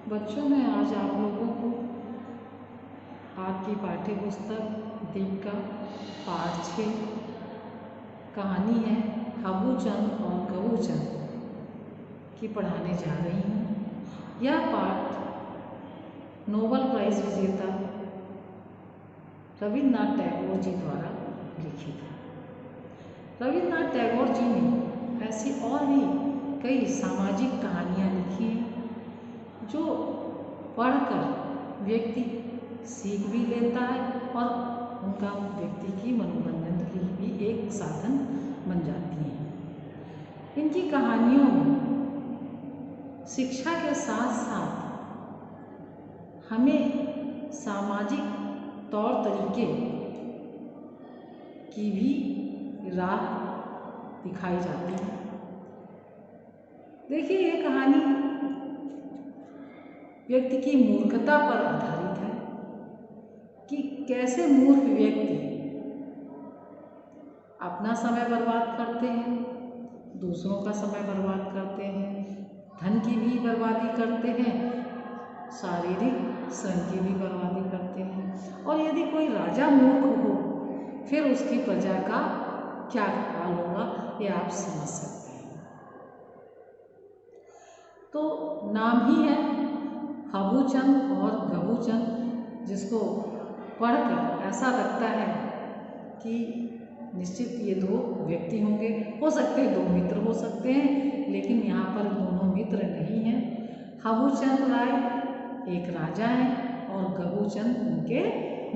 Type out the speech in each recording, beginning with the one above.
बच्चों, मैं आज आप लोगों को आपकी पाठ्य पुस्तक दीपिका पाठ 6 कहानी है हबूचंद और गबूचंद की पढ़ाने जा रही हूँ। यह पाठ नोबेल प्राइज़ विजेता रविन्द्रनाथ टैगोर जी द्वारा लिखित है। रविन्द्रनाथ टैगोर जी ने ऐसी और भी कई सामाजिक कहानियाँ लिखी हैं जो पढ़कर व्यक्ति सीख भी लेता है और उनका व्यक्ति की मनोरंजन की भी एक साधन बन जाती है। इनकी कहानियों में शिक्षा के साथ साथ हमें सामाजिक तौर तरीके की भी राह दिखाई जाती है। देखिए, ये कहानी व्यक्ति की मूर्खता पर आधारित है कि कैसे मूर्ख व्यक्ति अपना समय बर्बाद करते हैं, दूसरों का समय बर्बाद करते हैं, धन की भी बर्बादी करते हैं, शारीरिक श्रम की भी बर्बादी करते हैं। और यदि कोई राजा मूर्ख हो फिर उसकी प्रजा का क्या हाल होगा, ये आप समझ सकते हैं। तो नाम ही है हबूचंद और गबूचंद, जिसको पढ़कर ऐसा लगता है कि निश्चित ये दो व्यक्ति होंगे, हो सकते हैं दो मित्र हो सकते हैं, लेकिन यहाँ पर दोनों मित्र नहीं हैं। हबूचंद राय एक राजा हैं और गबूचंद उनके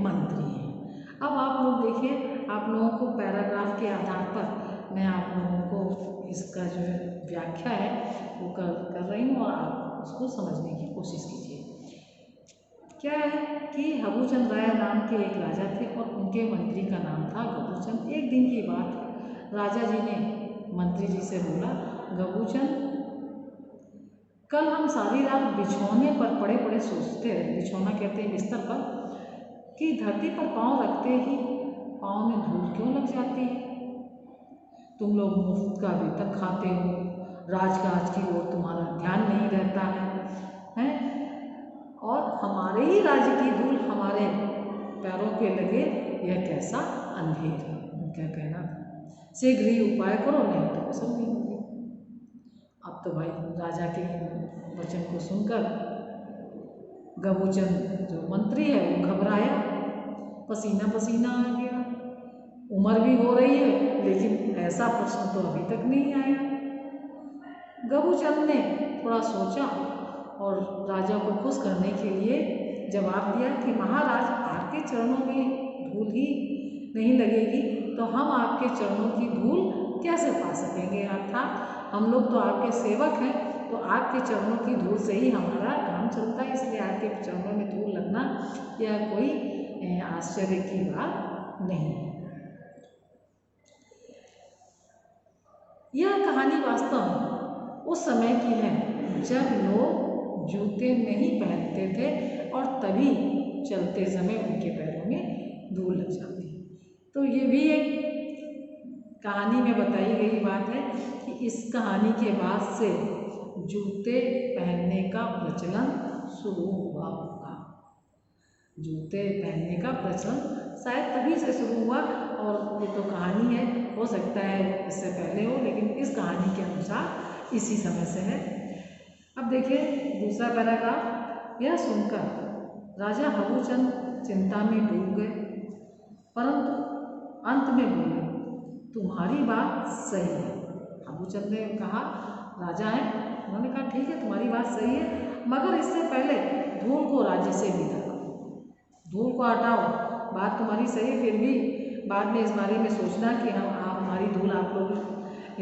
मंत्री हैं। अब आप लोग देखिए, आप लोगों को पैराग्राफ के आधार पर मैं आप लोगों को इसका जो व्याख्या है वो कर रही हूँ और आप उसको समझने की कोशिश कीजिए। क्या है कि हबूचंद राय नाम के एक राजा थे और उनके मंत्री का नाम था गबूचंद। एक दिन की बात है, राजा जी ने मंत्री जी से बोला, गबूचंद, कल हम सारी रात बिछौने पर पड़े पड़े सोचते रहे, बिछौना कहते हैं बिस्तर पर, कि धरती पर पाँव रखते ही पाँव में धूल क्यों लग जाती है। तुम लोग मुफ्त का वेतन खाते हो, राजकाज की ओर तुम्हारा ध्यान नहीं रहता है, और हमारे ही राज्य की धूल हमारे पैरों पे लगे, यह कैसा अंधेर है। उनका कहना था, शीघ्र ही उपाय करो, नहीं तो कुशल नहीं होगी। अब तो भाई राजा के वचन को सुनकर गबूचंद जो मंत्री है वो घबराया, पसीना पसीना आ गया। उम्र भी हो रही है लेकिन ऐसा प्रश्न तो अभी तक नहीं आया। गबूचंद ने थोड़ा सोचा और राजा को खुश करने के लिए जवाब दिया कि महाराज, आपके चरणों में धूल ही नहीं लगेगी तो हम आपके चरणों की धूल कैसे पा सकेंगे। अर्थात हम लोग तो आपके सेवक हैं, तो आपके चरणों की धूल से ही हमारा काम चलता है, इसलिए आपके चरणों में धूल लगना यह कोई आश्चर्य की बात नहीं है। यह कहानी वास्तव में उस समय की है जब लोग जूते नहीं पहनते थे और तभी चलते समय उनके पैरों में धूल लग जाती। तो ये भी एक कहानी में बताई गई बात है कि इस कहानी के बाद से जूते पहनने का प्रचलन शुरू हुआ होगा। जूते पहनने का प्रचलन शायद तभी से शुरू हुआ, और ये तो कहानी है, हो सकता है इससे पहले हो, लेकिन इस कहानी के अनुसार इसी समय से है। अब देखिए दूसरा पैराग्राफ। यह सुनकर राजा हबूचंद चिंता में डूब गए, परंतु अंत में बोले, तुम्हारी बात सही है। हबूचंद ने कहा, राजा है, उन्होंने कहा ठीक है तुम्हारी बात सही है, मगर इससे पहले धूल को राज्य से विदा करो, धूल को हटाओ। बात तुम्हारी सही है, फिर भी बाद में इस बारे में सोचना कि हम आप हमारी धूल आप लोग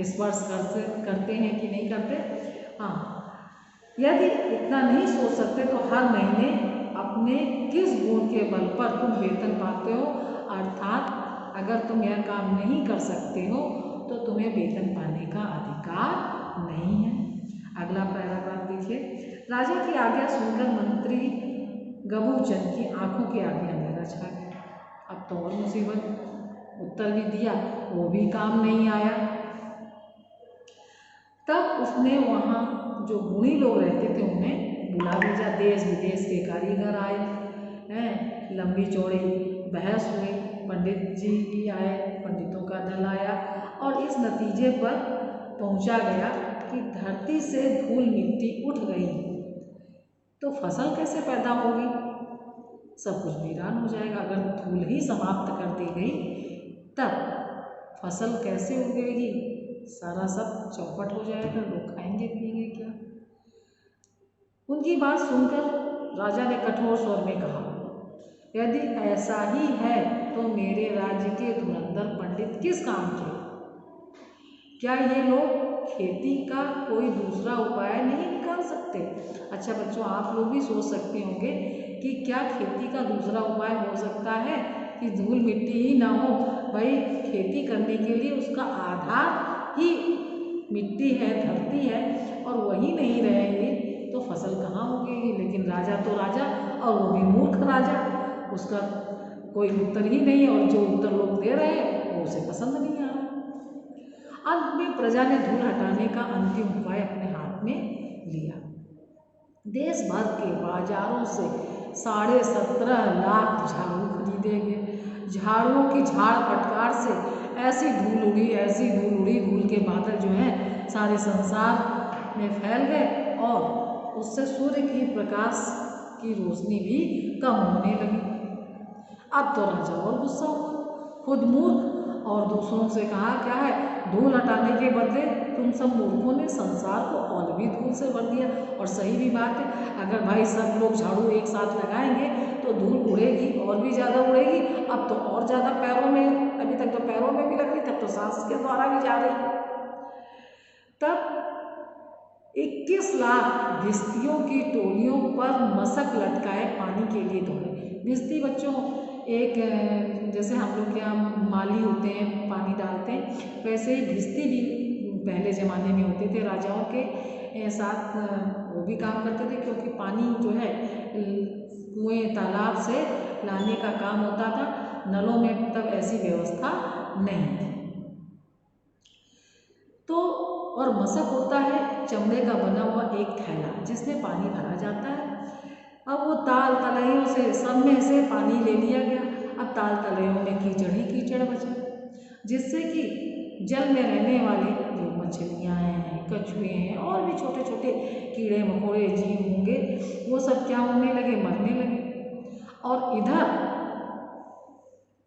स्पर्श करते हैं कि नहीं करते। हाँ, यदि इतना नहीं सोच सकते तो हर महीने अपने किस गुण के बल पर तुम वेतन पाते हो, अर्थात अगर तुम यह काम नहीं कर सकते हो तो तुम्हें वेतन पाने का अधिकार नहीं है। अगला पैराग्राफ देखिए। राजा की आज्ञा सुनकर मंत्री गबूचंद की आंखों के आगे अंधेरा छा गया। अब तो और मुसीबत, उत्तर भी दिया वो भी काम नहीं आया। तब उसने वहाँ जो गुणी लोग रहते थे उन्हें बुला भेजा, देश विदेश के कारीगर आए हैं, लंबी चौड़ी बहस हुई, पंडित जी भी आए, पंडितों का दल आया और इस नतीजे पर पहुंचा गया कि धरती से धूल मिट्टी उठ गई तो फसल कैसे पैदा होगी, सब कुछ वीरान हो जाएगा। अगर धूल ही समाप्त कर दी गई तब फसल कैसे उगेगी, सारा सब चौपट हो जाएगा, लोग खाएंगे पिएंगे क्या। उनकी बात सुनकर राजा ने कठोर स्वर में कहा, यदि ऐसा ही है तो मेरे राज्य के धुरंधर पंडित किस काम के? क्या ये लोग खेती का कोई दूसरा उपाय नहीं निकाल सकते? अच्छा बच्चों, आप लोग भी सोच सकते होंगे कि क्या खेती का दूसरा उपाय हो सकता है कि धूल मिट्टी ही ना हो। भाई खेती करने के लिए उसका आधार ही मिट्टी है, धरती है, और वही नहीं रहेंगे तो फसल कहाँ उगेगी। लेकिन राजा तो राजा, और वो भी मूर्ख राजा, उसका कोई उत्तर ही नहीं, और जो उत्तर लोग दे रहे हैं वो उसे पसंद नहीं आ रहा। अंत में प्रजा ने धूल हटाने का अंतिम उपाय अपने हाथ में लिया। देश भर के बाजारों से 17.5 लाख झाड़ू खरीदे गए। झाड़ुओं की झाड़ फटकार से ऐसी धूल उड़ी, ऐसी धूल उड़ी, धूल के बादल जो हैं सारे संसार में फैल गए और उससे सूर्य की प्रकाश की रोशनी भी कम होने लगी। अब तो राजा और गुस्सा हुआ, खुद मूर्ख और दूसरों से कहा क्या है, धूल हटाने के बदले तुम सब मूर्खों ने संसार को और भी धूल से भर दिया। और सही भी बात है, अगर भाई सब लोग झाड़ू एक साथ लगाएंगे तो धूल उड़ेगी, और भी ज़्यादा उड़ेगी। अब तो और ज़्यादा पैरों में, अभी तक तो पैरों में भी लग रही, तब तो सांस के द्वारा भी जा रही। तब 21 लाख भिस्तियों की टोलियों पर मशक लटकाए पानी के लिए दौड़े। भिस्ती बच्चों एक जैसे हम लोग के यहाँ माली होते हैं, पानी डालते हैं, वैसे ही भिस्ती भी पहले ज़माने में होते थे। राजाओं के साथ वो भी काम करते थे, क्योंकि पानी जो है कुएं तालाब से लाने का काम होता था, नलों में तब ऐसी व्यवस्था नहीं थी। तो और मशक होता है चमड़े का बना हुआ एक थैला जिसमें पानी भरा जाता है। अब वो ताल तलैयों से सब में से पानी ले लिया गया। अब ताल तलैयों में कीचड़ ही कीचड़ बचा, जिससे कि जल में रहने वाले जो मछलियाँ हैं, कछुए हैं, और भी छोटे छोटे कीड़े मकोड़े जीव होंगे, वो सब क्या होने लगे, मरने लगे। और इधर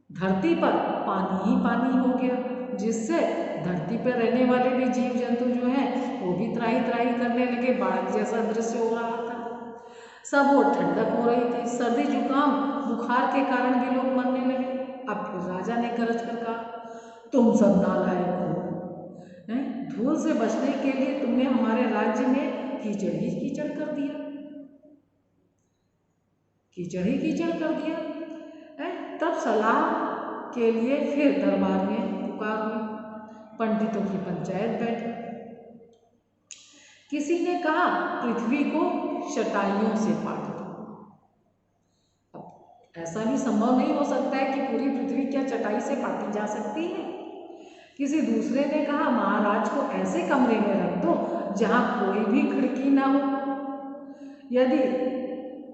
धरती पर पानी ही पानी हो गया, जिससे धरती पर रहने वाले भी जीव जंतु जो हैं वो भी त्राही त्राही करने लगे। बाढ़ जैसा दृश्य हो रहा था, सब और ठंडक हो रही थी, सर्दी जुकाम बुखार के कारण भी लोग मरने लगे। अब फिर राजा ने गरज कर कहा, तुम सब नालायक हो, धूल से बचने के लिए तुमने हमारे राज्य में कीचड़ ही कीचड़ कर दिया, कीचड़ ही कीचड़ कर दिया। तब सलाह के लिए फिर दरबार में पुकार हुई, पंडितों की पंचायत बैठी। किसी ने कहा पृथ्वी को चटाइयों से पाट दो। अब ऐसा भी संभव नहीं हो सकता है कि पूरी पृथ्वी क्या चटाई से पाटी जा सकती है। किसी दूसरे ने कहा महाराज को ऐसे कमरे में रख दो जहां कोई भी खिड़की ना हो, यदि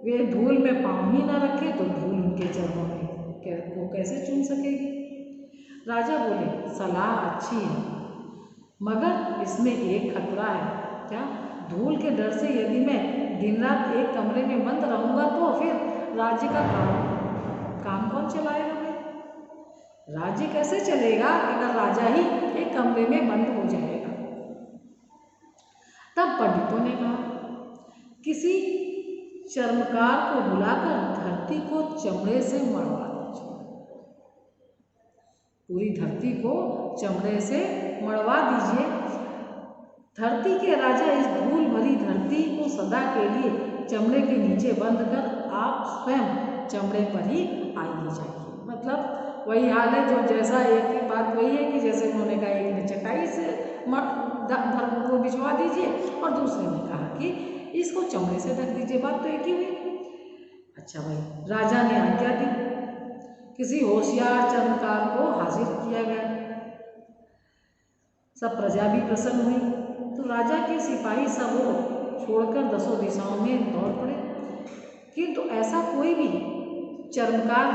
वे धूल में पांव ही ना रखे तो धूल उनके चरणों में वो कैसे चूम सकेगी। राजा बोले सलाह अच्छी है, मगर इसमें एक खतरा है। क्या? धूल के डर से यदि मैं दिन रात एक कमरे में बंद रहूंगा तो फिर राज्य का काम कौन चलाएगा? राज्य कैसे चलेगा अगर राजा ही एक कमरे में बंद हो जाएगा? तब पंडितों ने कहा किसी चर्मकार को बुलाकर धरती को चमड़े से मढ़वा दीजिए, पूरी धरती को चमड़े से मढ़वा दीजिए। धरती के राजा इस धूल भरी धरती को सदा के लिए चमड़े के नीचे बंद कर आप स्वयं चमड़े पर ही आइए जाइए। मतलब वही हाल है जो जैसा, एक बात वही है कि जैसे उन्होंने कहा एक ने चटाई से धर्म को बिछवा दीजिए और दूसरे ने कहा कि इसको चमड़े से ढक दीजिए, बात तो एक ही हुई। अच्छा भाई, राजा ने आज्ञा दी, किसी होशियार चर्मकार को हाजिर किया गया। सब प्रजा भी प्रसन्न हुई, तो राजा के सिपाही सब छोड़कर दसों दिशाओं में दौड़ पड़े। किंतु ऐसा कोई भी चर्मकार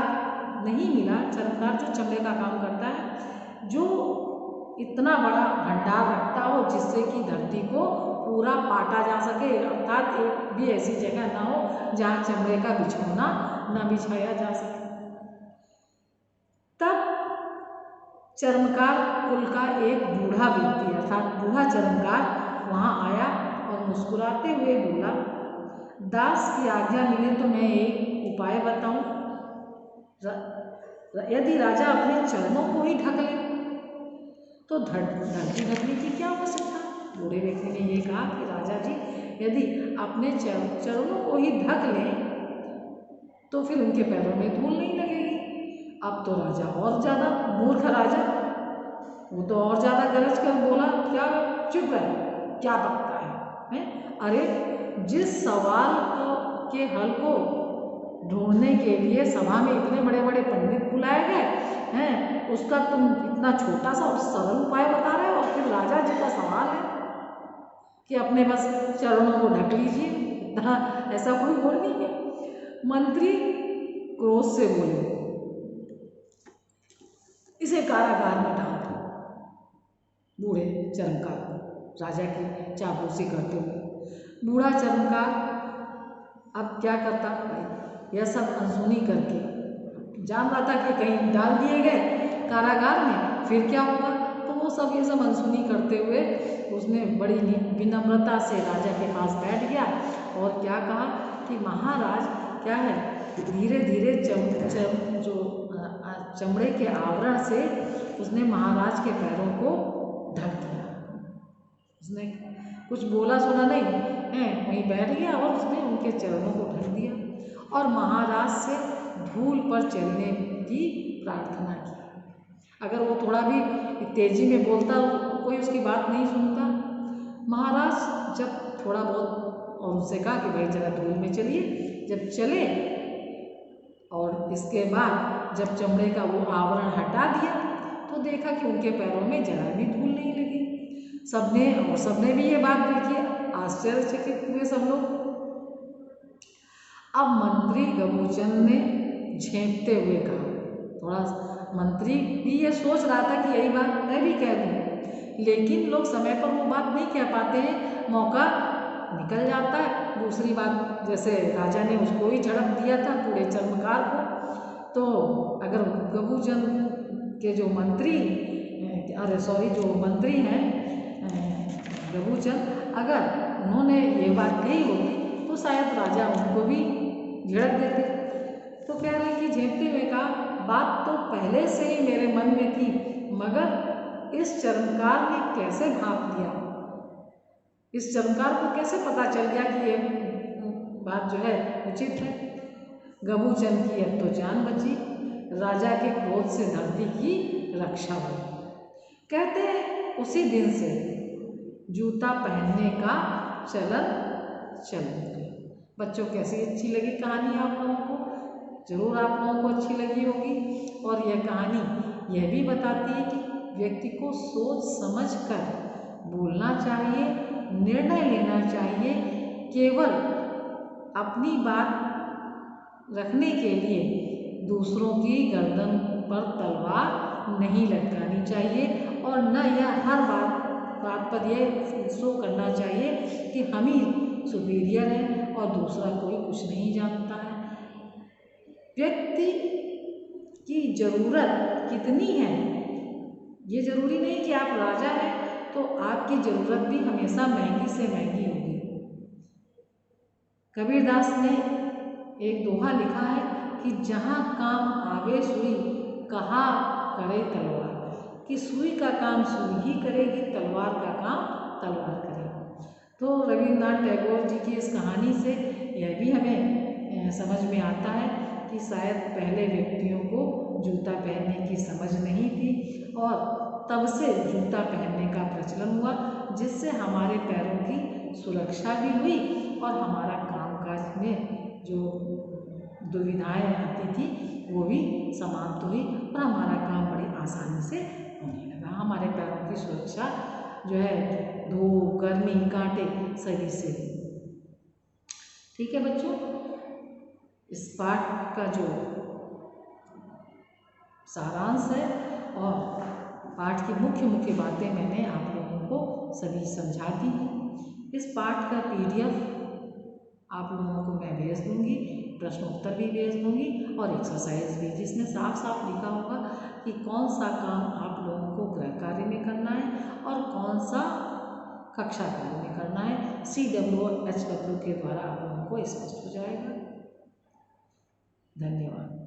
नहीं मिला, चर्मकार जो चमड़े का काम करता है, जो इतना बड़ा भंडार रखता हो जिससे कि धरती को पूरा पाटा जा सके, अर्थात एक भी ऐसी जगह ना हो जहाँ चमड़े का बिछौना ना बिछाया जा सके। तब चर्मकार कुल का एक बूढ़ा व्यक्ति अर्थात बूढ़ा चर्मकार वहाँ आया और मुस्कुराते हुए बोला, दास की आज्ञा मिले तो मैं एक उपाय बताऊं। यदि राजा अपने चरणों को ही ढक ले तो धरती ढकने की क्या आवश्यकता। बूढ़े व्यक्ति ने ये कहा कि राजा जी, यदि अपने चरणों को ही ढक लें तो फिर उनके पैरों में धूल नहीं लगेगी। अब तो राजा और ज़्यादा मूर्ख राजा, वो तो और ज़्यादा गरज कर बोला, क्या चुप है, क्या बकता है? अरे जिस सवाल के हल को ढूंढने के लिए सभा में इतने बड़े बड़े पंडित बुलाए गए हैं, उसका तुम इतना छोटा सा और सरल उपाय बता रहे हो। और फिर राजा जी का सवाल है कि अपने बस चरणों को ढक लीजिए, ऐसा कोई बोल नहीं है। मंत्री क्रोध से बोले, इसे कारागार में डाल दो। बूढ़े चर्मकार को राजा की चापलूसी करते हुए बूढ़ा चर्मकार अब क्या करता, यह सब अनसुनी करके जान रहा था कि कहीं डाल दिए गए कारागार में फिर क्या होगा, तो वो सब ये सब अनसुनी करते हुए उसने बड़ी विनम्रता से राजा के पास बैठ गया और क्या कहा कि महाराज क्या है, धीरे धीरे चमड़े के आवरण से उसने महाराज के पैरों को ढक दिया। उसने कुछ बोला सुना नहीं है, वहीं बैठ गया और उसने उनके चरणों को ढक दिया और महाराज से धूल पर चलने की प्रार्थना की। अगर वो थोड़ा भी तेजी में बोलता कोई उसकी बात नहीं सुनता। महाराज जब थोड़ा बहुत और उनसे कहा कि भाई जरा धूल में चलिए, जब चले और इसके बाद जब चमड़े का वो आवरण हटा दिया तो देखा कि उनके पैरों में जरा भी धूल नहीं लगी। सबने भी ये बात देखी, आश्चर्यचकित हुए सब लोग। अब मंत्री गबूचंद ने झेंपते हुए कहा, थोड़ा मंत्री भी ये सोच रहा था कि यही बात मैं भी कह दूं, लेकिन लोग समय पर वो बात नहीं कह पाते हैं, मौका निकल जाता है। दूसरी बात, जैसे राजा ने उसको ही झड़प दिया था पूरे चर्मकार को, तो अगर गबूचंद के जो मंत्री हैं गबूचंद, अगर उन्होंने ये बात कही होती तो शायद राजा उनको भी झड़क देते। तो कह रहे कि झेपते हुए कहा, बात तो पहले से ही मेरे मन में थी, मगर इस चर्मकार ने कैसे भांप लिया, इस चर्मकार को कैसे पता चल गया कि ये बात जो है उचित है। गबूचंद की अब तो जान बची, राजा के क्रोध से धरती की रक्षा हुई। कहते हैं उसी दिन से जूता पहनने का चलन चल गया। बच्चों, कैसी अच्छी लगी कहानी आप लोगों को? जरूर आप लोगों को अच्छी लगी होगी। और यह कहानी यह भी बताती है कि व्यक्ति को सोच समझ कर बोलना चाहिए, निर्णय लेना चाहिए। केवल अपनी बात रखने के लिए दूसरों की गर्दन पर तलवार नहीं लटकानी चाहिए और न यह हर बात पर यह शो करना चाहिए कि हम ही सुपीरियर हैं और दूसरा कोई कुछ नहीं जानता है। व्यक्ति की ज़रूरत कितनी है, ये ज़रूरी नहीं कि आप राजा हैं तो आपकी ज़रूरत भी हमेशा महंगी से महंगी होगी। कबीरदास ने एक दोहा लिखा है कि जहाँ काम आवे सुई, कहा करे तलवार, कि सुई का काम सुई ही करेगी, तलवार का काम तलवार करेगी। तो रविन्द्रनाथ टैगोर जी की इस कहानी से यह भी हमें समझ में आता है कि शायद पहले व्यक्तियों को जूता पहनने की समझ नहीं थी और तब से जूता पहनने का प्रचलन हुआ, जिससे हमारे पैरों की सुरक्षा भी हुई और हमारा कामकाज में जो दुविधाएं आती थी वो भी समाप्त हुई और हमारा काम बड़ी आसानी से होने लगा। हमारे पैरों की सुरक्षा जो है धूप, गर्मी, कांटे सभी से ठीक है बच्चों, इस पाठ का जो सारांश है और पाठ की मुख्य मुख्य बातें मैंने आप लोगों को सभी समझा दी हैं। इस पाठ का PDF आप लोगों को मैं भेज दूंगी, प्रश्नोत्तर भी भेज दूंगी और एक्सरसाइज भी, जिसमें साफ साफ लिखा होगा कि कौन सा काम आप लोगों को गृह कार्य में करना है और कौन सा कक्षा कार्य में करना है। CW और HW के द्वारा आप लोगों को स्पष्ट हो जाएगा। धन्यवाद।